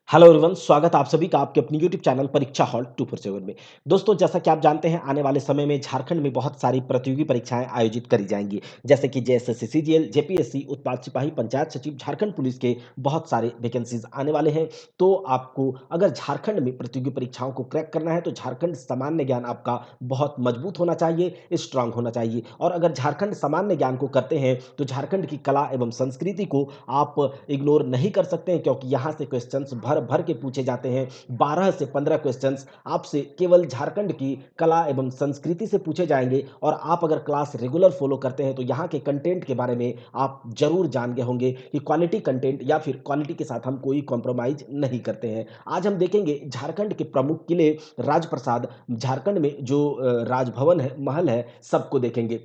Hello everyone, स्वागत आप सभी का आपके अपने यूट्यूब चैनल परीक्षा हॉल 247 में। दोस्तों, जैसा कि आप जानते हैं, आने वाले समय में झारखंड में बहुत सारी प्रतियोगी परीक्षाएं आयोजित करी जाएंगी, जैसे कि जेएसएससी, सीजीएल, जेपीएससी, उत्पाद सिपाही, पंचायत सचिव, झारखंड पुलिस के बहुत सारे वैकेंसीज आने वाले हैं। तो आपको अगर झारखंड में प्रतियोगी परीक्षाओं को क्रैक करना है तो झारखंड सामान्य ज्ञान आपका बहुत मजबूत होना चाहिए, स्ट्रांग होना चाहिए। और अगर झारखंड सामान्य ज्ञान को करते हैं तो झारखंड की कला एवं संस्कृति को आप इग्नोर नहीं कर सकते हैं, क्योंकि यहाँ से क्वेश्चंस भर भर के पूछे जाते हैं। 12 से 15 क्वेश्चंस आपसे केवल झारखंड की कला एवं संस्कृति से पूछे जाएंगे। और आप अगर क्लास रेगुलर फॉलो करते हैं तो यहाँ के कंटेंट के बारे में आप जरूर जान गए होंगे कि क्वालिटी कंटेंट या फिर क्वालिटी के साथ हम कोई कॉम्प्रोमाइज नहीं करते हैं। आज हम देखेंगे झारखंड के प्रमुख किले, राजप्रसाद, झारखंड में जो राजभवन है, महल है, सबको देखेंगे।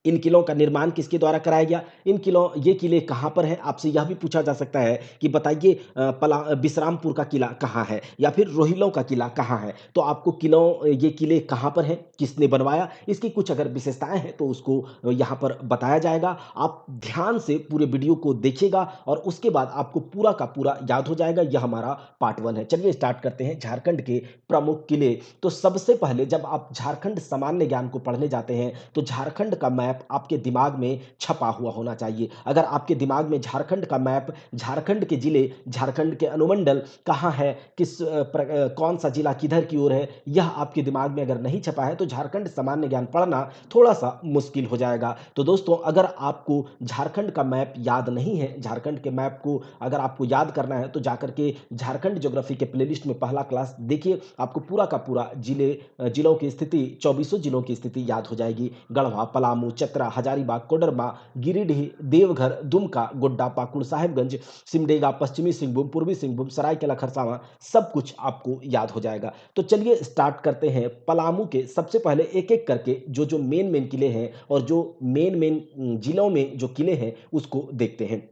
इन किलों का निर्माण किसके द्वारा कराया गया? ये किले कहाँ पर हैं? आपसे यह भी पूछा जा सकता है कि बताइए, बिश्रामपुर का किला कहाँ है या फिर रोहिलों का किला कहाँ है? तो आपको ये किले कहाँ पर हैं? किसने बनवाया? इसकी कुछ अगर विशेषताएँ हैं तो उसको यहाँ पर बताया जाएगा। आप ध्यान से पूरे वीडियो को देखिएगा और उसके बाद आपको पूरा का पूरा याद हो जाएगा। यह हमारा पार्ट 1 है। चलिए स्टार्ट करते हैं झारखंड के प्रमुख किले। तो सबसे पहले जब आप झारखंड सामान्य ज्ञान को पढ़ने जाते हैं तो झारखंड का मैप आपके दिमाग में छपा हुआ होना चाहिए। अगर आपके दिमाग में झारखंड का मैप, झारखंड के जिले, झारखंड के अनुमंडल कहाँ है, कौन सा जिला किधर की ओर है, यह आपके दिमाग में अगर नहीं छपा है तो झारखंड सामान्य ज्ञान पढ़ना थोड़ा सा मुश्किल हो जाएगा। तो दोस्तों, अगर आपको झारखंड का मैप याद नहीं है, झारखंड के मैप को अगर आपको याद करना है तो जाकर के झारखंड ज्योग्राफी के प्लेलिस्ट में पहला क्लास देखिए। आपको पूरा का पूरा जिलों की स्थिति, 24 जिलों की स्थिति याद हो जाएगी। गढ़वा, पलामू, चतरा, हजारीबाग, कोडरमा, गिरिडीह, देवघर, दुमका, गोड्डा, पाकुड़, साहेबगंज, सिमडेगा, पश्चिमी सिंहभूम, पूर्वी सिंहभूम, सरायकेला खरसावां, सब कुछ आपको याद हो जाएगा। तो चलिए स्टार्ट करते हैं। पलामू के सबसे पहले एक एक करके जो जो मेन मेन किले हैं और जो मेन मेन जिलों में जो किले हैं उसको देखते हैं।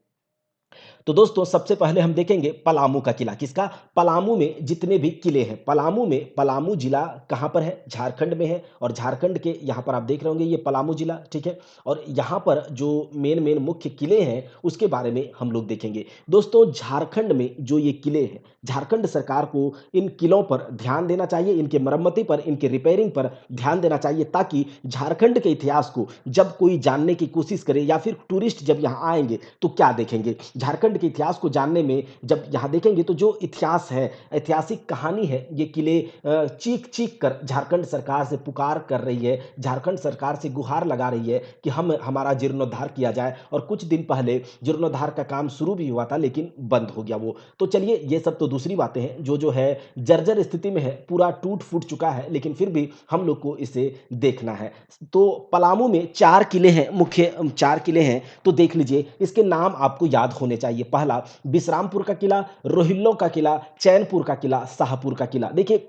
तो दोस्तों, सबसे पहले हम देखेंगे पलामू का किला। किसका? पलामू में जितने भी किले हैं। पलामू जिला कहाँ पर है? झारखंड में है। और झारखंड के यहाँ पर आप देख रहे होंगे ये पलामू जिला, ठीक है। और यहाँ पर जो मेन मेन मुख्य किले हैं उसके बारे में हम लोग देखेंगे। दोस्तों, झारखंड में जो ये किले हैं, झारखंड सरकार को इन किलों पर ध्यान देना चाहिए, इनके मरम्मति पर, इनके रिपेयरिंग पर ध्यान देना चाहिए, ताकि झारखंड के इतिहास को जब कोई जानने की कोशिश करे या फिर टूरिस्ट जब यहाँ आएंगे तो क्या देखेंगे। झारखंड के इतिहास को जानने में जब यहाँ देखेंगे तो जो इतिहास है, ऐतिहासिक कहानी है, ये किले चीख चीख कर झारखंड सरकार से पुकार कर रही है, झारखंड सरकार से गुहार लगा रही है कि हम हमारा जीर्णोद्धार किया जाए। और कुछ दिन पहले जीर्णोद्धार का काम शुरू भी हुआ था लेकिन बंद हो गया वो। तो चलिए, ये सब तो दूसरी बातें हैं। जो है जर्जर स्थिति में है, पूरा टूट फूट चुका है, लेकिन फिर भी हम लोग को इसे देखना है। तो पलामू में 4 किले हैं, मुख्य 4 किले हैं। तो देख लीजिए, इसके नाम आपको याद होने चाहिए। पहला विश्रामपुर का किला, रोहिल्लों का किला, चैनपुर का किला, शाहपुर का किला। देखिए,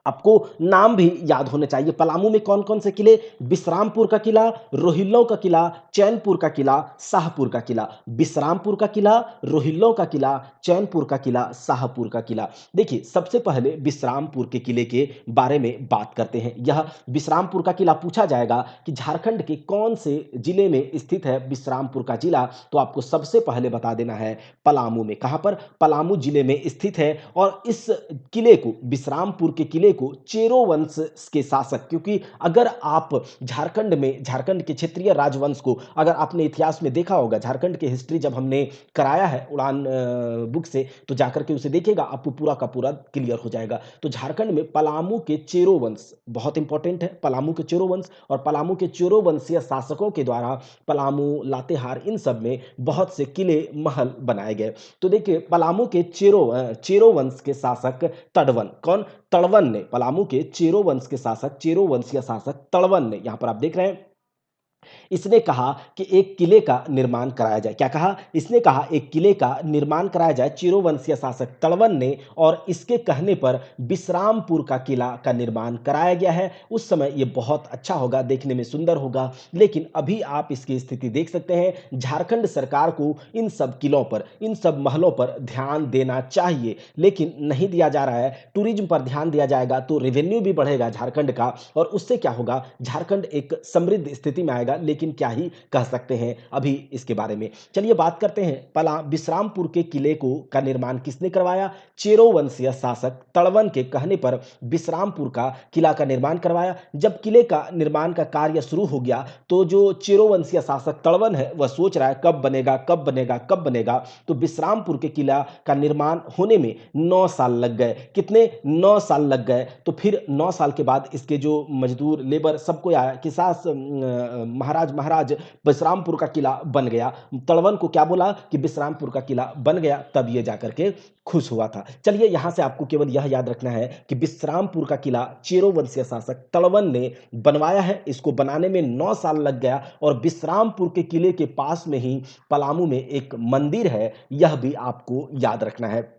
आपको नाम भी याद होने चाहिए। पलामू में कौन-कौन से किले? विश्रामपुर का किला, रोहिल्लों का किला, चैनपुर का किला, शाहपुर का किला। विश्रामपुर का किला, रोहिल्लों का किला, चैनपुर का किला, शाहपुर का किला। देखिए, सबसे पहले विश्रामपुर के किले के बारे में बात करते हैं। यह विश्रामपुर का किला पूछा जाएगा कि झारखंड के कौन से जिले में स्थित है विश्रामपुर का किला, तो आपको सबसे पहले बता देना है पलामू में। कहाँ पर? पलामू जिले में स्थित है। और इस किले को, विश्रामपुर के किले को, चेरो वंश के शासक, क्योंकि अगर आप झारखंड में, झारखंड के क्षेत्रीय राजवंश को अगर आपने इतिहास में देखा होगा, झारखंड की हिस्ट्री जब हमने कराया है उड़ान बुक से, तो जाकर के उसे देखिएगा, आपको पूरा का पूरा क्लियर हो जाएगा। तो झारखंड में पलामू के चेरो वंश बहुत इंपॉर्टेंट है। पलामू के चेरो वंश और पलामू के चेरो वंशीय शासकों के द्वारा पलामू, लातेहार, इन सब में बहुत से किले, महल बनाए गए। तो देखिए, पलामू के चेरो वंश के शासक तड़वन, कौन? तड़वन ने, पलामू के चेरो वंश के शासक, चेरो वंशीय शासक तड़वन ने, यहां पर आप देख रहे हैं, इसने कहा कि एक किले का निर्माण कराया जाए। क्या कहा? इसने कहा एक किले का निर्माण कराया जाए। चिरोवंशीय शासक तड़वन ने, और इसके कहने पर विश्रामपुर का किला का निर्माण कराया गया है। उस समय ये बहुत अच्छा होगा, देखने में सुंदर होगा, लेकिन अभी आप इसकी स्थिति देख सकते हैं। झारखंड सरकार को इन सब किलों पर, इन सब महलों पर ध्यान देना चाहिए, लेकिन नहीं दिया जा रहा है। टूरिज्म पर ध्यान दिया जाएगा तो रेवेन्यू भी बढ़ेगा झारखंड का, और उससे क्या होगा? झारखंड एक समृद्ध स्थिति में आएगा, लेकिन क्या ही कह सकते हैं अभी इसके बारे में। चलिए बात करते हैं पला विश्रामपुर के किले को का निर्माण किसने करवाया? चेरो वंशीय शासक तड़वन के कहने पर विश्रामपुर का किला का निर्माण करवाया। जब किले का निर्माण का कार्य शुरू हो गया तो जो चेरो वंशीय शासक तड़वन है वह सोच रहा है कब बनेगा, कब बनेगा, कब बनेगा। तो विश्रामपुर के किला का निर्माण होने में 9 साल लग गए। कितने? 9 साल लग गए। तो फिर 9 साल के बाद इसके जो मजदूर लेबर सबको आया कि महाराज महाराज विश्रामपुर का किला बन गया। तड़वन को क्या बोला कि विश्रामपुर का किला बन गया, तब ये जाकर के खुश हुआ था। चलिए यहां से आपको केवल यह याद रखना है कि विश्रामपुर का किला चेरो वंशीय शासक तड़वन ने बनवाया है। इसको बनाने में 9 साल लग गया और विश्रामपुर के किले के पास में ही पलामू में एक मंदिर है, यह भी आपको याद रखना है।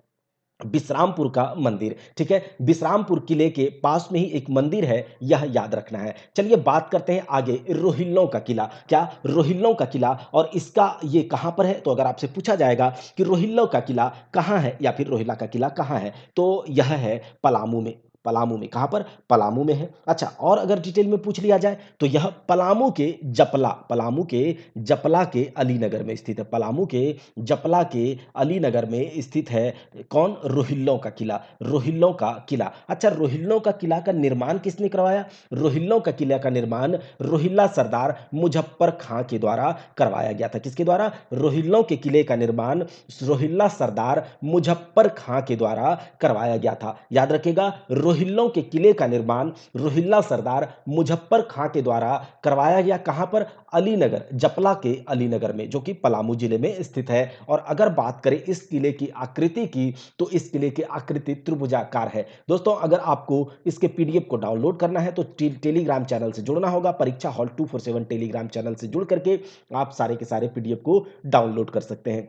विश्रामपुर का मंदिर, ठीक है, विश्रामपुर किले के पास में ही एक मंदिर है, यह याद रखना है। चलिए बात करते हैं आगे रोहिल्लों का किला। क्या? रोहिल्लों का किला। और इसका ये कहां पर है? तो अगर आपसे पूछा जाएगा कि रोहिल्लों का किला कहां है या फिर रोहिल्ला का किला कहां है, तो यह है पलामू में। पलामू में। कहां पर? पलामू में है। अच्छा, और अगर डिटेल में पूछ लिया जाए तो यह पलामू के जपला, पलामू के जपला के अलीनगर में स्थित है। पलामू के जपला के अलीनगर में स्थित है कौन? रोहिल्लों का किला। रोहिल्लों का किला। अच्छा, रोहिल्लों का किला का निर्माण किसने करवाया? रोहिल्लों का किला का निर्माण रोहिल्ला सरदार मुजफ्फर खां के द्वारा करवाया गया था। किसके द्वारा? रोहिल्लों के किले का निर्माण रोहिल्ला सरदार मुजफ्फर खां के द्वारा करवाया गया था। याद रखिएगा, रोहिल्लों के किले का निर्माण रोहिल्ला सरदार मुजफ्फर खां के द्वारा करवाया गया। कहां पर? अलीनगर, जपला के अलीनगर में, जो कि पलामू जिले में स्थित है। और अगर बात करें इस किले की आकृति की, तो इस किले की आकृति त्रिभुजाकार है। दोस्तों, अगर आपको इसके पीडीएफ को डाउनलोड करना है तो टेलीग्राम चैनल से जुड़ना होगा। परीक्षा हॉल 247 टेलीग्राम चैनल से जुड़ करके आप सारे के सारे पीडीएफ को डाउनलोड कर सकते हैं।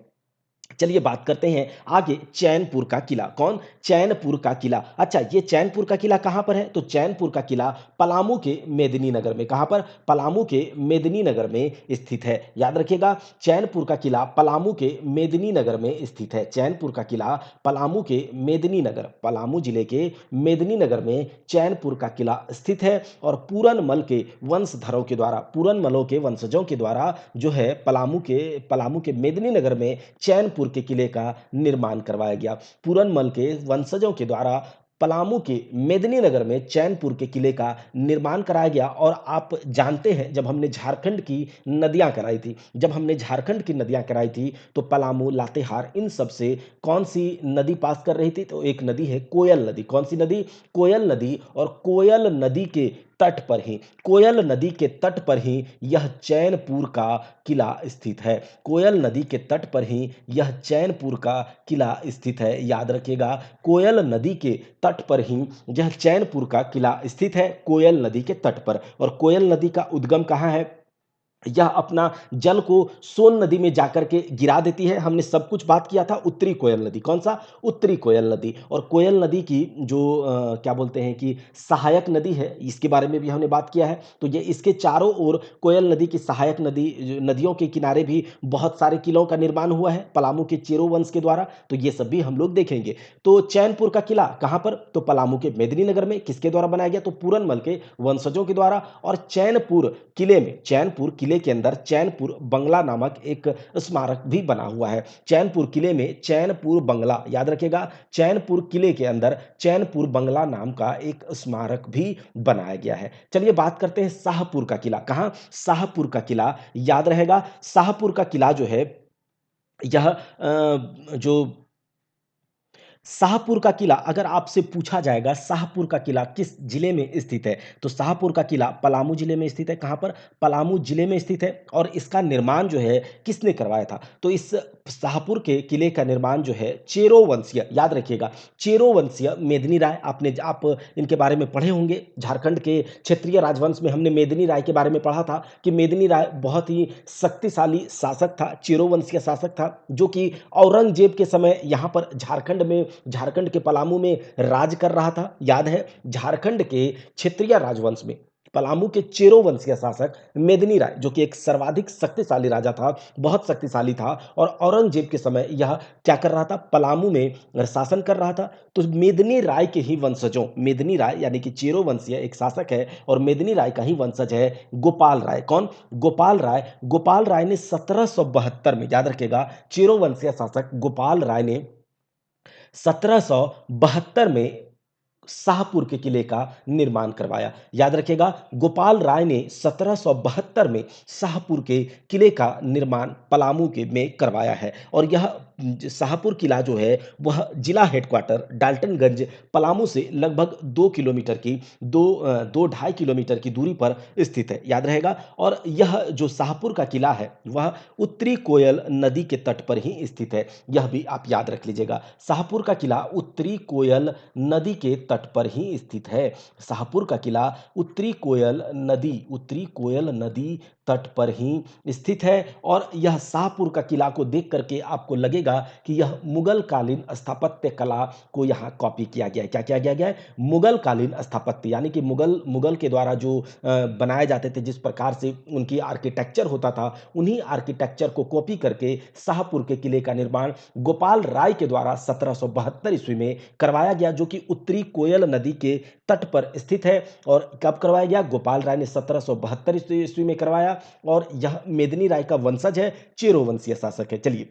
चलिए बात करते हैं आगे चैनपुर का किला। कौन? चैनपुर का किला। अच्छा, ये चैनपुर का किला कहां पर है? तो चैनपुर का किला पलामू के मेदिनीनगर में। कहां पर? पलामू के मेदिनीनगर में स्थित है। याद रखिएगा, चैनपुर का किला पलामू के मेदिनीनगर में स्थित है। चैनपुर का किला पलामू के मेदिनीनगर, पलामू जिले के मेदिनीनगर में चैनपुर का किला स्थित है। और पूरनमल के वंशधरों के द्वारा, पूरनमलों के वंशजों के द्वारा जो है पलामू के मेदिनीनगर में चैनपुर के किले का निर्माण करवाया गया। पूरनमल के वंशजों के द्वारा पलामू के मेदिनीनगर में चैनपुर के किले का निर्माण कराया गया। और आप जानते हैं, जब हमने झारखंड की नदियां कराई थी, तो पलामू, लातेहार, इन सब से कौन सी नदी पास कर रही थी? तो एक नदी है कोयल नदी। कौन सी नदी? कोयल नदी। और कोयल नदी के तट पर ही, कोयल नदी के तट पर ही यह चैनपुर का किला स्थित है। कोयल नदी के तट पर ही यह चैनपुर का किला स्थित है। याद रखिएगा, कोयल नदी के तट पर ही यह चैनपुर का किला स्थित है, कोयल नदी के तट पर। और कोयल नदी का उद्गम कहाँ है? यह अपना जल को सोन नदी में जाकर के गिरा देती है। हमने सब कुछ बात किया था उत्तरी कोयल नदी। कौन सा? उत्तरी कोयल नदी। और कोयल नदी की जो क्या बोलते हैं कि सहायक नदी है, इसके बारे में भी हमने बात किया है। तो ये इसके चारों ओर कोयल नदी की सहायक नदियों के किनारे भी बहुत सारे किलों का निर्माण हुआ है पलामू के चेरो वंश के द्वारा। तो ये सब भी हम लोग देखेंगे। तो चैनपुर का किला कहां पर? तो पलामू के मेदिनीनगर में। किसके द्वारा बनाया गया? तो पूरनमल के वंशजों के द्वारा। और चैनपुर किले में, चैनपुर किले के अंदर चैनपुर बंगला नामक एक स्मारक भी बना हुआ है। चैनपुर किले में चैनपुर बंगला, याद रखिएगा, चैनपुर किले के अंदर चैनपुर बंगला नाम का एक स्मारक भी बनाया गया है। चलिए बात करते हैं शाहपुर का किला। कहां? शाहपुर का किला। याद रहेगा, शाहपुर का किला जो है यह जो शाहपुर का किला, अगर आपसे पूछा जाएगा शाहपुर का किला किस जिले में स्थित है, तो शाहपुर का किला पलामू जिले में स्थित है। कहां पर? पलामू जिले में स्थित है। और इसका निर्माण जो है किसने करवाया था? तो इस शाहपुर के किले का निर्माण जो है चेरो वंशीय, याद रखिएगा, चेरो वंशीय मेदिनी राय, आप इनके बारे में पढ़े होंगे। झारखंड के क्षेत्रीय राजवंश में हमने मेदिनी राय के बारे में पढ़ा था कि मेदिनी राय बहुत ही शक्तिशाली शासक था, चेरो वंशीय शासक था, जो कि औरंगजेब के समय यहां पर झारखंड के पलामू में राज कर रहा था। याद है, झारखंड के क्षेत्रीय राजवंश में पलामू के चेरो वंशीय शासक मेदिनी राय, जो कि एक सर्वाधिक शक्तिशाली राजा था, बहुत शक्तिशाली था और औरंगजेब के समय यह क्या कर रहा था, पलामू में शासन कर रहा था। तो मेदिनी राय के ही वंशजों, मेदिनी राय यानी कि चेरो वंशीय एक शासक है और मेदिनी राय का ही वंशज है गोपाल राय। कौन? गोपाल राय। गोपाल राय ने 1772 में, याद रखिएगा, चेरो वंशीय शासक गोपाल राय ने 1772 में शाहपुर के किले का निर्माण करवाया। याद रखिएगा, गोपाल राय ने 1772 में शाहपुर के किले का निर्माण पलामू के में करवाया है और यह शाहपुर किला जो है वह जिला हेडक्वार्टर डाल्टनगंज पलामू से लगभग 2 किलोमीटर की 2-2.5 किलोमीटर की दूरी पर स्थित है। याद रहेगा। और यह जो शाहपुर का किला है वह उत्तरी कोयल नदी के तट पर ही स्थित है। यह भी आप याद रख लीजिएगा, शाहपुर का किला उत्तरी कोयल नदी के तट पर ही स्थित है। शाहपुर का किला उत्तरी कोयल नदी तट पर ही स्थित है और यह शाहपुर का किला को देख करके आपको लगेगा कि यह मुगल कालीन स्थापत्य कला को यहाँ कॉपी किया गया है। क्या किया गया है? मुगल कालीन स्थापत्य, यानी कि मुगल के द्वारा जो बनाए जाते थे, जिस प्रकार से उनकी आर्किटेक्चर होता था, उन्हीं आर्किटेक्चर को कॉपी करके शाहपुर के किले का निर्माण गोपाल राय के द्वारा 1772 ईस्वी में करवाया गया, जो कि उत्तरी कोयल नदी के तट पर स्थित है। और कब करवाया गया? गोपाल राय ने 1772 ईस्वी में करवाया और यह मेदिनी राय का वंशज है, चेरो वंशीय शासक है। चलिए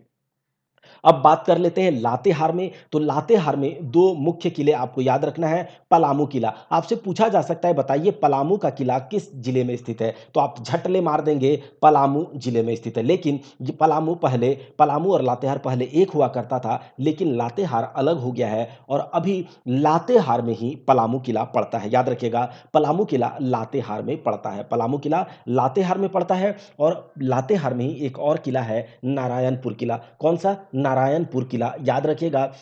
अब बात कर लेते हैं लातेहार में। तो लातेहार में दो मुख्य किले आपको याद रखना है। पलामू किला, आपसे पूछा जा सकता है बताइए पलामू का किला किस जिले में स्थित है, तो आप झटले मार देंगे पलामू जिले में स्थित है। लेकिन ये पलामू और लातेहार पहले एक हुआ करता था, लेकिन लातेहार अलग हो गया है और अभी लातेहार में ही पलामू किला पड़ता है। याद रखिएगा, पलामू किला लातेहार में पड़ता है, पलामू किला लातेहार में पड़ता है। और लातेहार में ही एक और किला है नारायणपुर किला। कौन सा? नारायणपुर किला। याद रखिएगा,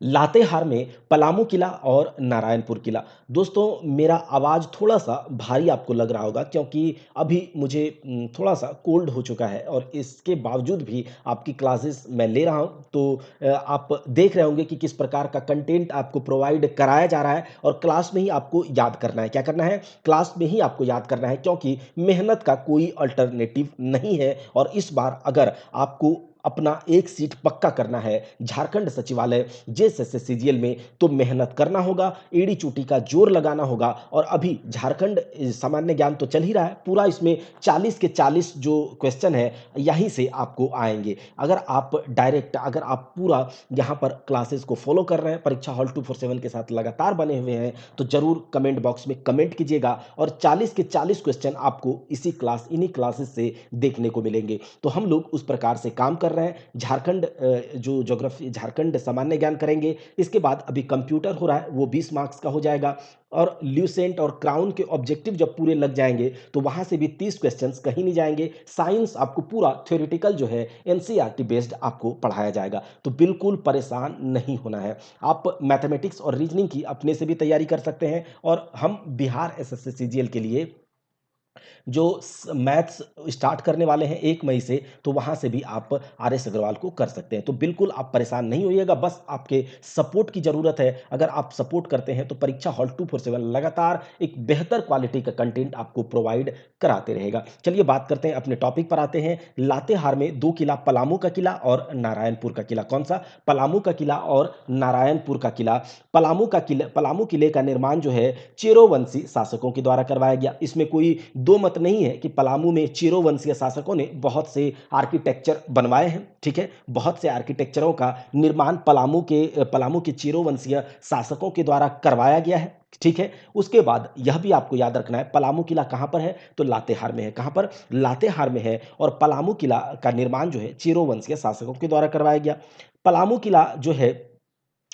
लातेहार में पलामू किला और नारायणपुर किला। दोस्तों, मेरा आवाज़ थोड़ा-सा भारी आपको लग रहा होगा क्योंकि अभी मुझे थोड़ा-सा कोल्ड हो चुका है और इसके बावजूद भी आपकी क्लासेस मैं ले रहा हूँ। तो आप देख रहे होंगे कि किस प्रकार का कंटेंट आपको प्रोवाइड कराया जा रहा है और क्लास में ही आपको याद करना है। क्या करना है? क्लास में ही आपको याद करना है, क्योंकि मेहनत का कोई अल्टरनेटिव नहीं है। और इस बार अगर आपको अपना एक सीट पक्का करना है झारखंड सचिवालय जेएसएससी में, तो मेहनत करना होगा, एड़ी चोटी का जोर लगाना होगा। और अभी झारखंड सामान्य ज्ञान तो चल ही रहा है पूरा, इसमें 40 के 40 जो क्वेश्चन है यहीं से आपको आएंगे। अगर आप पूरा यहाँ पर क्लासेस को फॉलो कर रहे हैं, परीक्षा हॉल 247 के साथ लगातार बने हुए हैं, तो जरूर कमेंट बॉक्स में कमेंट कीजिएगा और 40 के 40 क्वेश्चन आपको इन्हीं क्लासेस से देखने को मिलेंगे। तो हम लोग उस प्रकार से काम कर रहे हैं। झारखंड जो ज्योग्राफी, झारखंड सामान्य ज्ञान करेंगे, इसके बाद अभी कंप्यूटर हो रहा है, वो 20 मार्क्स का हो जाएगा। और ल्यूसेंट और क्राउन के ऑब्जेक्टिव जब पूरे लग जाएंगे तो वहां से भी 30 क्वेश्चंस कहीं नहीं जाएंगे। साइंस आपको पूरा थ्योरेटिकल जो है एनसीईआरटी बेस्ड आपको पढ़ाया जाएगा, तो बिल्कुल परेशान नहीं होना है। आप मैथमेटिक्स और रीजनिंग की अपने से भी तैयारी कर सकते हैं और हम बिहार एसएससी सीजीएल के लिए जो मैथ्स स्टार्ट करने वाले हैं 1 मई से, तो वहाँ से भी आप आरएस अग्रवाल को कर सकते हैं। तो बिल्कुल आप परेशान नहीं होइएगा, बस आपके सपोर्ट की ज़रूरत है। अगर आप सपोर्ट करते हैं तो परीक्षा हॉल 247 लगातार एक बेहतर क्वालिटी का कंटेंट आपको प्रोवाइड कराते रहेगा। चलिए बात करते हैं, अपने टॉपिक पर आते हैं। लातेहार में 2 किला, पलामू का किला और नारायणपुर का किला। कौन सा? पलामू का किला और नारायणपुर का किला। पलामू किले का निर्माण जो है चेरोवंशी शासकों के द्वारा करवाया गया। इसमें कोई दो मत नहीं है कि पलामू में चेरोवंशीय शासकों ने बहुत से आर्किटेक्चर बनवाए हैं। ठीक है, बहुत से आर्किटेक्चरों का निर्माण पलामू के चेरोवंशीय शासकों के द्वारा करवाया गया है। ठीक है, उसके बाद यह भी आपको याद रखना है, पलामू किला कहां पर है? तो लातेहार में है। कहां पर? लातेहार में है। और पलामू किला का निर्माण जो है चेरोवंशीय शासकों के द्वारा करवाया गया। पलामू किला जो है,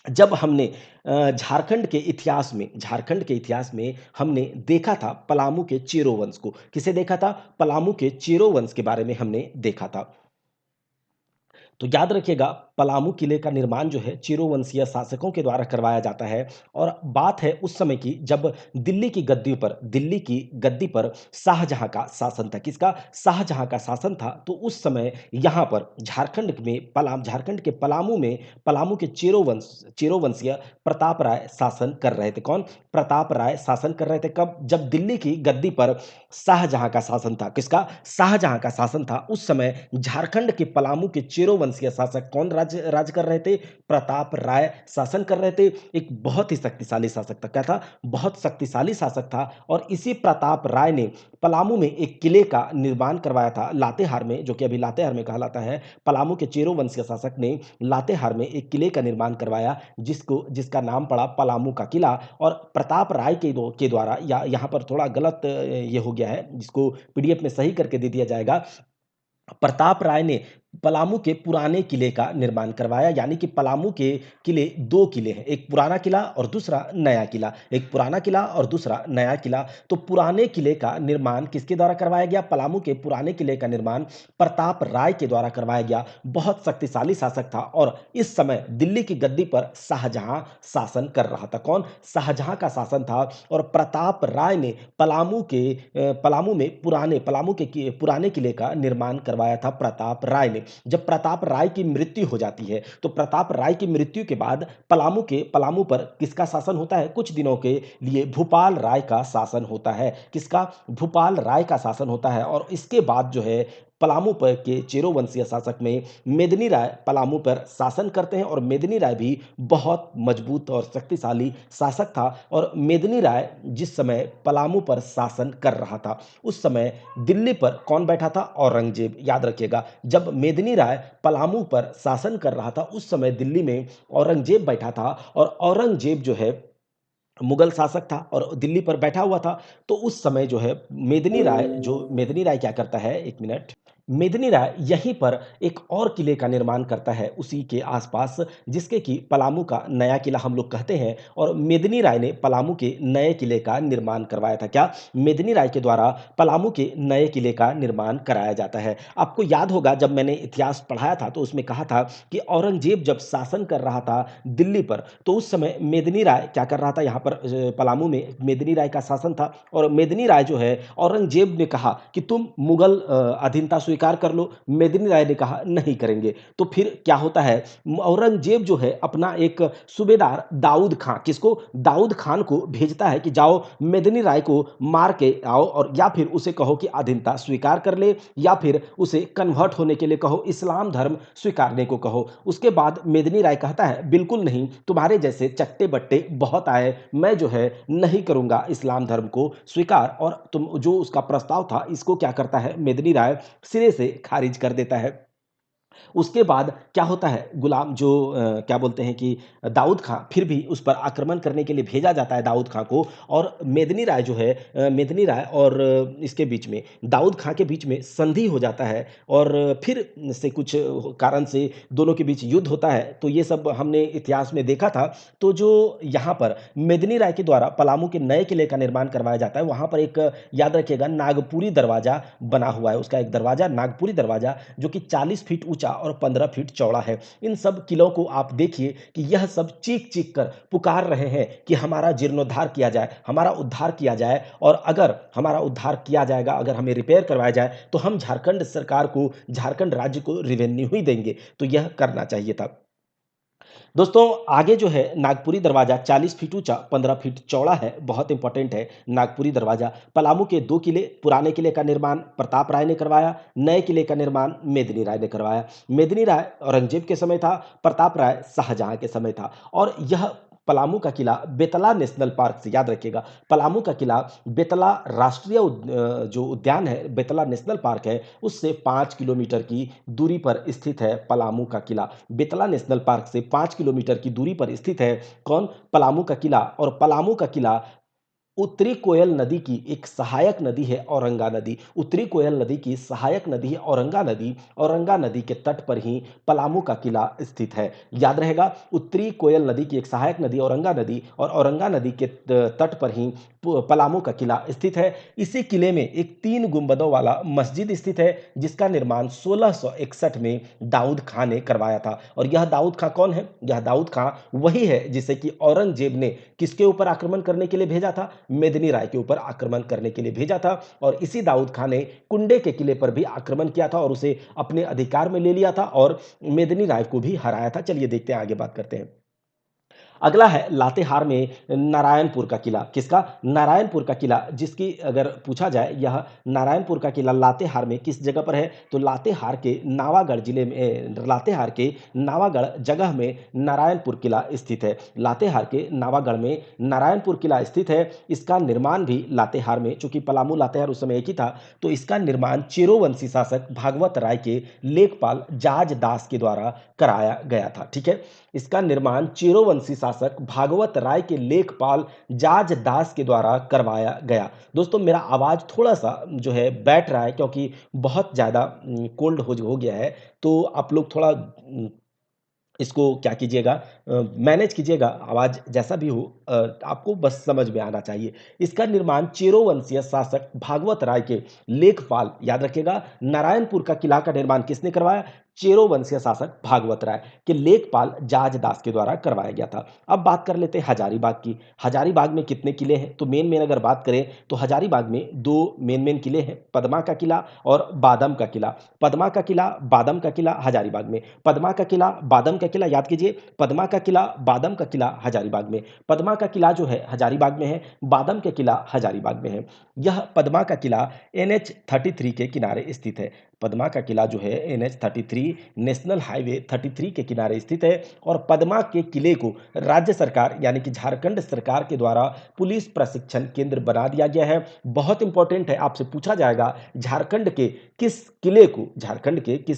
जब हमने झारखंड के इतिहास में हमने देखा था पलामू के चेरो वंश को। किसे देखा था? पलामू के चेरो वंश के बारे में हमने देखा था। तो याद रखिएगा, पलामू किले का निर्माण जो है चिरोवंशीय शासकों के द्वारा करवाया जाता है और बात है उस समय की जब दिल्ली की गद्दी पर शाहजहां का शासन था। किसका? शाहजहां का शासन था। तो उस समय यहाँ पर झारखंड के पलामू के चेरोवंशीय प्रताप राय शासन कर रहे थे। कौन? प्रताप राय शासन कर रहे थे। कब? जब दिल्ली की गद्दी पर शाहजहां का शासन था। किसका? शाहजहां का शासन था। उस समय झारखंड के पलामू के चेरोवंशीय शासक कौन राज कर रहे थे? प्रताप राय शासन कर रहे थे। एक बहुत ही शक्तिशाली शासक था। क्या था? बहुत शक्तिशाली शासक था और इसी प्रताप राय ने पलामू में एक किले का निर्माण करवाया था लातेहार में, जो कि अभी लातेहार में कहलाता है। पलामू के चेरो वंशीय शासक ने लातेहार में एक किले का निर्माण करवाया जिसका नाम पड़ा पलामू का किला। और प्रताप राय के द्वारा, या यहाँ पर थोड़ा गलत ये हो गया है, जिसको पीडीएफ में सही करके दे दिया जाएगा। प्रताप राय ने पलामू के पुराने किले का निर्माण करवाया, यानी कि पलामू के किले 2 किले हैं, एक पुराना किला और दूसरा नया किला। एक पुराना किला और दूसरा नया किला। तो पुराने किले का निर्माण किसके द्वारा करवाया गया? पलामू के पुराने किले का निर्माण प्रताप राय के द्वारा करवाया गया। बहुत शक्तिशाली शासक था और इस समय दिल्ली की गद्दी पर शाहजहां शासन कर रहा था। कौन? शाहजहां का शासन था और प्रताप राय ने पलामू के पुराने किले का निर्माण करवाया था प्रताप राय ने। जब प्रताप राय की मृत्यु हो जाती है तो प्रताप राय की मृत्यु के बाद पलामू पर किसका शासन होता है? कुछ दिनों के लिए भूपाल राय का शासन होता है। किसका? भूपाल राय का शासन होता है और इसके बाद जो है पलामू पर के चेरोवंशीय शासक में मेदिनी राय पलामू पर शासन करते हैं और मेदिनी राय भी बहुत मजबूत और शक्तिशाली शासक था। और मेदिनी राय जिस समय पलामू पर शासन कर रहा था उस समय दिल्ली पर कौन बैठा था? औरंगजेब। याद रखिएगा, जब मेदिनी राय पलामू पर शासन कर रहा था उस समय दिल्ली में औरंगजेब बैठा था और औरंगजेब जो है मुगल शासक था और दिल्ली पर बैठा हुआ था। तो उस समय जो है मेदिनी राय क्या करता है, एक मिनट। मेदिनी राय यहीं पर एक और किले का निर्माण करता है उसी के आसपास, जिसके कि पलामू का नया किला हम लोग कहते हैं। और मेदिनी राय ने पलामू के नए किले का निर्माण करवाया था। क्या? मेदिनी राय के द्वारा पलामू के नए किले का निर्माण कराया जाता है। आपको याद होगा जब मैंने इतिहास पढ़ाया था तो उसमें कहा था कि औरंगजेब जब शासन कर रहा था दिल्ली पर तो उस समय मेदिनी राय क्या कर रहा था? यहाँ पर पलामू में मेदिनी राय का शासन था और मेदिनी राय जो है, औरंगजेब ने कहा कि तुम मुगल अधीनता स्वीकार कर लो। मेदिनी राय ने कहा नहीं करेंगे। तो फिर क्या होता है? औरंगजेब जो है अपना एक सूबेदार दाऊद खां, किसको? दाऊद खान को भेजता है कि जाओ मेदिनी राय को मार के आओ और या फिर उसे कहो कि अधीनता स्वीकार कर ले या फिर उसे कन्वर्ट होने के लिए कहो, इस्लाम धर्म स्वीकारने को कहो। उसके बाद मेदिनी राय कहता है बिल्कुल नहीं, तुम्हारे जैसे चट्टे बट्टे बहुत आए, मैं जो है नहीं करूंगा इस्लाम धर्म को स्वीकार। और तुम जो उसका प्रस्ताव था इसको क्या करता है? मेदिनी राय सिरे से खारिज कर देता है। उसके बाद क्या होता है? क्या बोलते हैं कि दाऊद खां फिर भी उस पर आक्रमण करने के लिए भेजा जाता है दाऊद खां को। और मेदिनी राय और इसके बीच में दाऊद खां के बीच में संधि हो जाता है और फिर से कुछ कारण से दोनों के बीच युद्ध होता है। तो ये सब हमने इतिहास में देखा था। तो जो यहाँ पर मेदिनी राय के द्वारा पलामू के नए किले का निर्माण करवाया जाता है, वहाँ पर एक, याद रखिएगा, नागपुरी दरवाजा बना हुआ है। उसका एक दरवाजा, नागपुरी दरवाजा, जो कि 40 फीट ऊंचा और 15 फीट चौड़ा है। इन सब किलों को आप देखिए कि यह सब चीख चीख कर पुकार रहे हैं कि हमारा जीर्णोद्धार किया जाए, हमारा उद्धार किया जाए। और अगर हमारा उद्धार किया जाएगा, अगर हमें रिपेयर करवाया जाए तो हम झारखंड सरकार को, झारखंड राज्य को रेवेन्यू ही देंगे। तो यह करना चाहिए था। दोस्तों आगे जो है नागपुरी दरवाजा 40 फीट ऊंचा 15 फीट चौड़ा है, बहुत इंपॉर्टेंट है नागपुरी दरवाजा। पलामू के 2 किले, पुराने किले का निर्माण प्रताप राय ने करवाया, नए किले का निर्माण मेदिनी राय ने करवाया। मेदिनी राय औरंगजेब के समय था, प्रताप राय शाहजहां के समय था। और यह पलामू का किला बेतला नेशनल पार्क से, याद रखिएगा, पलामू का किला बेतला जो उद्यान है, बेतला नेशनल पार्क है, उससे 5 किलोमीटर की दूरी पर स्थित है पलामू का किला। बेतला नेशनल पार्क से 5 किलोमीटर की दूरी पर स्थित है कौन? पलामू का किला। और पलामू का किला उत्तरी कोयल नदी की एक सहायक नदी है औरंगा नदी। उत्तरी कोयल नदी की सहायक नदी है औरंगा नदी। औरंगा नदी के तट पर ही पलामू का किला स्थित है। याद रहेगा, उत्तरी कोयल नदी की एक सहायक नदी औरंगा नदी और औरंगा नदी के तट पर ही पलामू का किला स्थित है। इसी किले में एक 3 गुंबदों वाला मस्जिद स्थित है, जिसका निर्माण 1661 में दाऊद खां ने करवाया था। और यह दाऊद खां कौन है? यह दाऊद खां वही है जिसे कि औरंगजेब ने किसके ऊपर आक्रमण करने के लिए भेजा था? मेदिनी राय के ऊपर आक्रमण करने के लिए भेजा था। और इसी दाऊद खां ने कुंडे के किले पर भी आक्रमण किया था और उसे अपने अधिकार में ले लिया था और मेदिनी राय को भी हराया था। चलिए देखते हैं, आगे बात करते हैं। अगला है लातेहार में नारायणपुर का किला। किसका? नारायणपुर का किला, जिसकी अगर पूछा जाए, यह नारायणपुर का किला लातेहार में किस जगह पर है? तो लातेहार के नावागढ़ जिले में, लातेहार के नावागढ़ जगह में नारायणपुर किला स्थित है। लातेहार के नावागढ़ में नारायणपुर किला स्थित है। इसका निर्माण भी लातेहार में, चूंकि पलामू लातेहार उस समय एक ही था, तो इसका निर्माण चेरोवंशी शासक भागवत राय के लेखपाल जाज दास के द्वारा कराया गया था। ठीक है, इसका निर्माण चेरोवंशी शासक भागवत राय के लेखपाल जाज दास के द्वारा करवाया गया। दोस्तों, मेरा आवाज थोड़ा सा जो है बैठ रहा है, क्योंकि बहुत ज़्यादा कोल्ड हो गया है। तो आप लोग थोड़ा इसको क्या कीजिएगा, मैनेज कीजिएगा। आवाज़ जैसा भी हो, आपको बस समझ में आना चाहिए। इसका निर्माण चेरोवंशीय शासक भागवत राय के लेखपाल, याद रखिएगा, नारायणपुर का किला का निर्माण किसने करवाया? चेरोवंशीय शासक भागवत राय के लेखपाल जाज दास के द्वारा करवाया गया था। अब बात कर लेते हैं हजारीबाग की। हजारीबाग में कितने किले हैं? तो मेन अगर बात करें तो हजारीबाग में 2 मेन किले हैं, पदमा का किला और बादम का किला। पदमा का किला, बादम का किला हजारीबाग में। पदमा का किला, बादम का किला, याद कीजिए, पदमा का किला, बादम का किला हजारीबाग में। पदमा का किला जो है हजारीबाग में है, बादम का किला हजारीबाग में है। यह पदमा का किला NH 33 के किनारे स्थित है। पदमा का किला जो है NH 33, नेशनल हाईवे 33 के किनारे स्थित है। और पदमा के किले को राज्य सरकार यानी कि झारखंड सरकार के द्वारा पुलिस प्रशिक्षण केंद्र बना दिया गया है। बहुत इंपॉर्टेंट है, आपसे पूछा जाएगा झारखंड के किस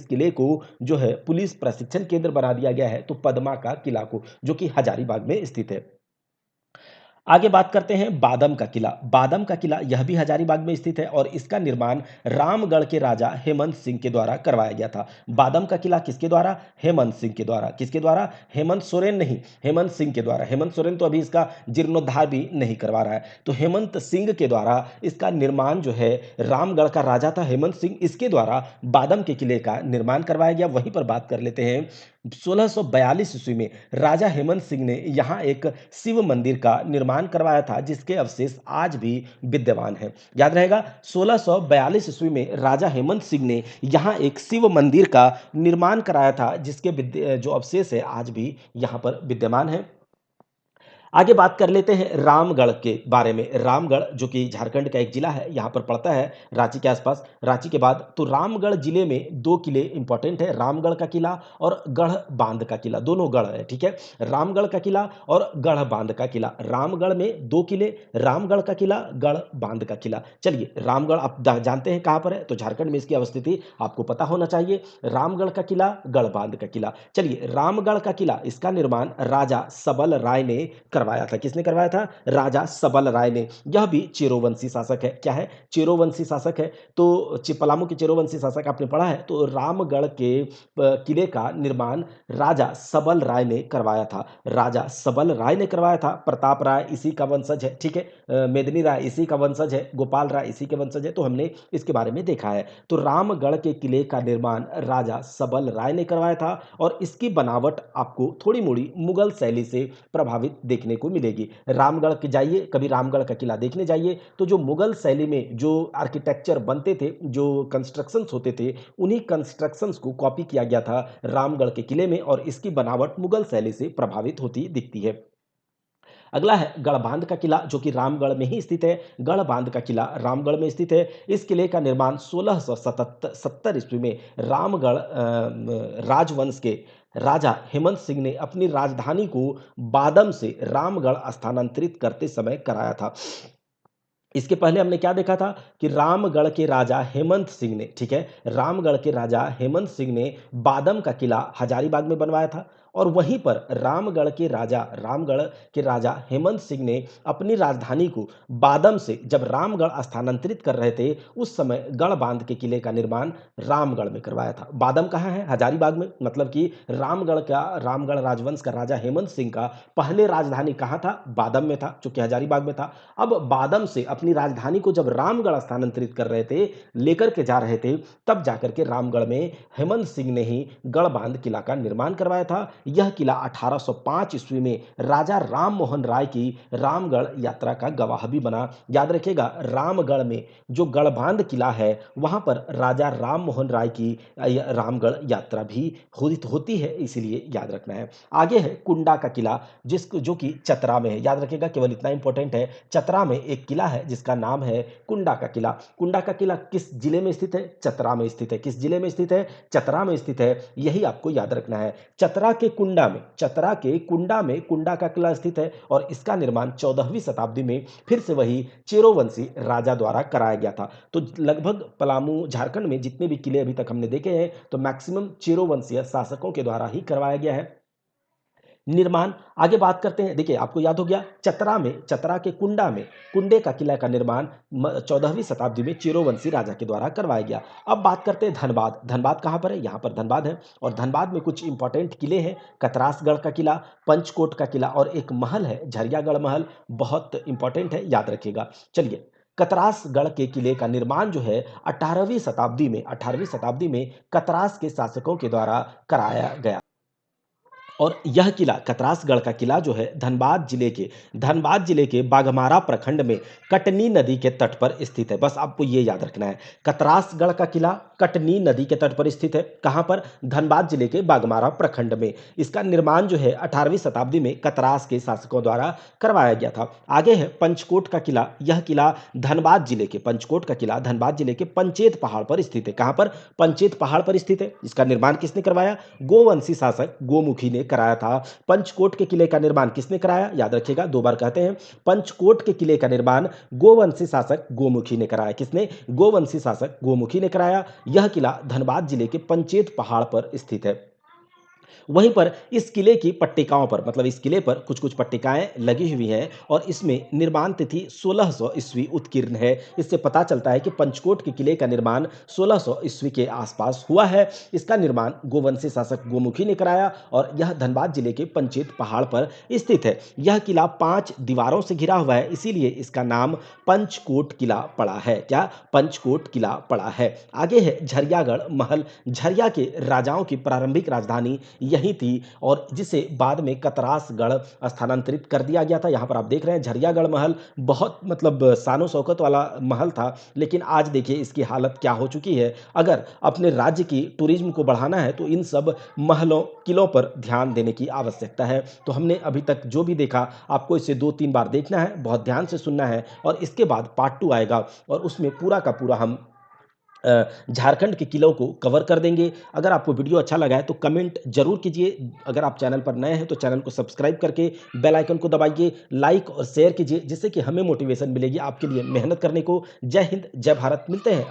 किले को जो है पुलिस प्रशिक्षण केंद्र बना दिया गया है? तो पदमा का किला को, जो कि हजारीबाग में स्थित है। आगे बात करते हैं बादम का किला। बादम का किला यह भी हजारीबाग में स्थित है और इसका निर्माण रामगढ़ के राजा हेमंत सिंह के द्वारा करवाया गया था। बादम का किला किसके द्वारा? हेमंत सिंह के द्वारा। किसके द्वारा? हेमंत सोरेन नहीं, हेमंत सिंह के द्वारा। हेमंत सोरेन तो अभी इसका जीर्णोद्धार भी नहीं करवा रहा है, तो हेमंत सिंह के द्वारा इसका निर्माण जो है, रामगढ़ का राजा था हेमंत सिंह, इसके द्वारा बादम के किले का निर्माण करवाया गया। वहीं पर बात कर लेते हैं 1642 ईस्वी में राजा हेमंत सिंह ने यहाँ एक शिव मंदिर का निर्माण करवाया था, जिसके अवशेष आज भी विद्यमान हैं। याद रहेगा, 1642 ईस्वी में राजा हेमंत सिंह ने यहाँ एक शिव मंदिर का निर्माण कराया था, जिसके जो अवशेष है आज भी यहाँ पर विद्यमान है। आगे बात कर लेते हैं रामगढ़ के बारे में। रामगढ़ जो कि झारखंड का एक जिला है, यहाँ पर पड़ता है रांची के आसपास। रांची के बाद तो रामगढ़ जिले में 2 किले इंपॉर्टेंट है, रामगढ़ का किला और गढ़ बांध का किला। दोनों गढ़ है, ठीक है, रामगढ़ का किला और गढ़ बांध का किला। रामगढ़ में 2 किले, रामगढ़ का किला, गढ़ बांध का किला। चलिए, रामगढ़ आप जानते हैं कहाँ पर है, तो झारखंड में इसकी अवस्थिति आपको पता होना चाहिए। रामगढ़ का किला, गढ़ बांध का किला। चलिए, रामगढ़ का किला, इसका निर्माण राजा सबल राय ने करवाया था। किसने करवाया था? राजा सबल राय ने। यह भी चेरोवंशी शासक है। क्या है? चेरोवंशी शासक है। तो पलामू के चेरोवंशी शासक आपने पढ़ा है, तो रामगढ़ के किले का निर्माण राजा सबल राय ने करवाया था। राजा सबल राय ने करवाया था। प्रताप राय इसी का वंशज है, ठीक है, मेदिनी राय इसी का वंशज है, गोपाल राय इसी के वंशज है, तो हमने इसके बारे में देखा है। तो रामगढ़ के किले का निर्माण राजा सबल राय ने करवाया था और इसकी बनावट आपको थोड़ी मोड़ी मुगल शैली से प्रभावित देखने को मिलेगी। रामगढ़ के जाइए, कभी रामगढ़ का किला देखने जाइए, तो जो मुगल शैली में जो आर्किटेक्चर बनते थे, जो कंस्ट्रक्शंस होते थे, उन्हीं कंस्ट्रक्शंस को कॉपी किया गया था रामगढ़ के किले में और इसकी बनावट मुगल शैली से प्रभावित होती दिखती है। अगला है गढ़बांध का किला, जो कि रामगढ़ में ही स्थित है। गढ़बांध का किला रामगढ़ में स्थित है। इस किले का निर्माण 1670 ईस्वी में रामगढ़ राजवंश के राजा हेमंत सिंह ने अपनी राजधानी को बादम से रामगढ़ स्थानांतरित करते समय कराया था। इसके पहले हमने क्या देखा था कि रामगढ़ के राजा हेमंत सिंह ने, ठीक है, रामगढ़ के राजा हेमंत सिंह ने बादम का किला हजारीबाग में बनवाया था और वहीं पर रामगढ़ के राजा हेमंत सिंह ने अपनी राजधानी को बादम से जब रामगढ़ स्थानांतरित कर रहे थे, उस समय गढ़ बांध के किले का निर्माण रामगढ़ में करवाया था। बादम कहाँ है? हजारीबाग में। मतलब कि रामगढ़ राजवंश का राजा हेमंत सिंह का पहले राजधानी कहाँ था? बादम में था, जो कि हजारीबाग में था। अब बादम से अपनी राजधानी को जब रामगढ़ स्थानांतरित कर रहे थे, लेकर के जा रहे थे, तब जाकर के रामगढ़ में हेमंत सिंह ने ही गढ़बांध किला का निर्माण करवाया था। यह किला 1805 ईस्वी में राजा राम मोहन राय की रामगढ़ यात्रा का गवाह भी बना। याद रखिएगा, रामगढ़ में जो गढ़बांध किला है, वहां पर राजा राम मोहन राय की रामगढ़ यात्रा भी होती है, इसीलिए याद रखना है। आगे है कुंडा का किला, जिसको जो कि चतरा में है। याद रखिएगा, केवल इतना इंपॉर्टेंट है, चतरा में एक किला है जिसका नाम है कुंडा का किला। कुंडा का किला किस जिले में स्थित है? चतरा में स्थित है। किस जिले में स्थित है? चतरा में स्थित है। यही आपको याद रखना है। चतरा के कुंडा में कुंडा का किला स्थित है और इसका निर्माण 14वीं शताब्दी में फिर से वही चेरोवंशी राजा द्वारा कराया गया था। तो लगभग पलामू झारखंड में जितने भी किले अभी तक हमने देखे हैं, तो मैक्सिमम चेरोवंशीय शासकों के द्वारा ही करवाया गया है निर्माण। आगे बात करते हैं। देखिए, आपको याद हो गया, चतरा के कुंडे का किला का निर्माण 14वीं शताब्दी में चेरोवंशी राजा के द्वारा करवाया गया। अब बात करते हैं धनबाद कहाँ पर है? यहाँ पर धनबाद है। और धनबाद में कुछ इंपॉर्टेंट किले हैं। कतरासगढ़ का किला, पंचकोट का किला और एक महल है झरियागढ़ महल, बहुत इंपॉर्टेंट है, याद रखिएगा। चलिए, कतरासगढ़ के किले का निर्माण जो है 18वीं शताब्दी में कतरास के शासकों के द्वारा कराया गया। और यह किला, कतरासगढ़ का किला जो है, धनबाद जिले के बाघमारा प्रखंड में कटनी नदी के तट पर स्थित है। बस आपको ये याद रखना है, कतरासगढ़ का किला कटनी नदी के तट पर स्थित है। कहाँ पर? धनबाद जिले के बाघमारा प्रखंड में। इसका निर्माण जो है 18वीं शताब्दी में कतरास के शासकों द्वारा करवाया गया था। आगे है पंचकोट का किला। यह किला पंचकोट का किला धनबाद जिले के पंचेत पहाड़ पर स्थित है। कहाँ पर? पंचेत पहाड़ पर स्थित है। इसका निर्माण किसने करवाया? गोवंशी शासक गोमुखी ने कराया था। पंचकोट के किले का निर्माण किसने कराया? याद रखिएगा, दो बार कहते हैं, पंचकोट के किले का निर्माण गोवंशी शासक गोमुखी ने कराया। किसने? गोवंशी शासक गोमुखी ने कराया। यह किला धनबाद जिले के पंचेत पहाड़ पर स्थित है। वहीं पर इस किले की पट्टिकाओं पर, मतलब इस किले पर कुछ कुछ पट्टिकाएं लगी हुई हैं और इसमें निर्माण तिथि 1600 ईस्वी उत्कीर्ण है। इससे पता चलता है कि पंचकोट के किले का निर्माण 1600 ईस्वी के आसपास हुआ है। इसका निर्माण गोवंशी शासक गोमुखी ने कराया और यह धनबाद जिले के पंचेत पहाड़ पर स्थित है। यह किला 5 दीवारों से घिरा हुआ है, इसीलिए इसका नाम पंचकोट किला पड़ा है। क्या? पंचकोट किला पड़ा है। आगे है झरियागढ़ महल। झरिया के राजाओं की प्रारंभिक राजधानी यही थी और जिसे बाद में कतरासगढ़ स्थानांतरित कर दिया गया था। यहाँ पर आप देख रहे हैं झरियागढ़ महल, बहुत मतलब शानो शौकत वाला महल था, लेकिन आज देखिए इसकी हालत क्या हो चुकी है। अगर अपने राज्य की टूरिज्म को बढ़ाना है तो इन सब महलों, किलों पर ध्यान देने की आवश्यकता है। तो हमने अभी तक जो भी देखा, आपको इसे 2-3 बार देखना है, बहुत ध्यान से सुनना है और इसके बाद पार्ट 2 आएगा और उसमें पूरा का पूरा हम झारखंड के किलों को कवर कर देंगे। अगर आपको वीडियो अच्छा लगा है तो कमेंट जरूर कीजिए। अगर आप चैनल पर नए हैं तो चैनल को सब्सक्राइब करके बेल आइकन को दबाइए, लाइक और शेयर कीजिए, जिससे कि हमें मोटिवेशन मिलेगी आपके लिए मेहनत करने को। जय हिंद, जय भारत। मिलते हैं